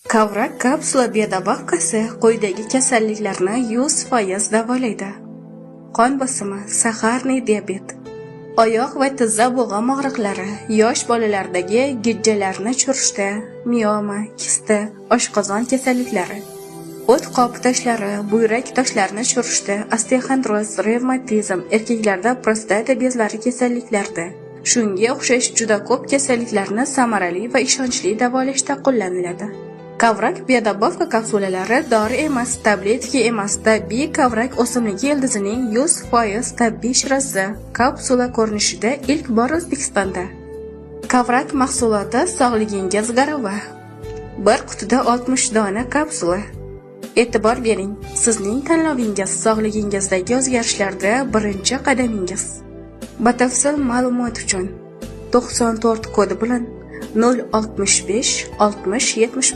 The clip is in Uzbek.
Kavrak kapsula beta-bog'asi quyidagi kasalliklarni 100% davolaydi. Qon bosimi, saharniy diabet, oyoq va tizza bo'g'im og'riqlari, yosh bolalardagi gijjalarni tushirishda, mioma, kista, oshqozon kasalliklari, o't qopi toshlari, buyrak toshlarini tushirishda, osteoxondroz, revmatizm, erkaklarda prostata bezlari kasalliklarida, shunga o'xshash juda ko'p kasalliklarni samarali va ishonchli davolashda qo'llaniladi. Kavrak beta-bog'ka kapsulalari dori emas, tabletka emas, tabiiy kavrak o'simligi ildizining 100% tabiiy shirasi kapsula ko'rinishida ilk bor O'zbekistonda. Kavrak mahsuloti sog'ligingiz garovi. Bir qutida 60 dona kapsula. E'tibor bering, sizning tanlovingiz sog'ligingizdagi o'zgarishlarda birinchi qadamingiz. Batafsil ma'lumot uchun 94 kodi bilan 065 60 70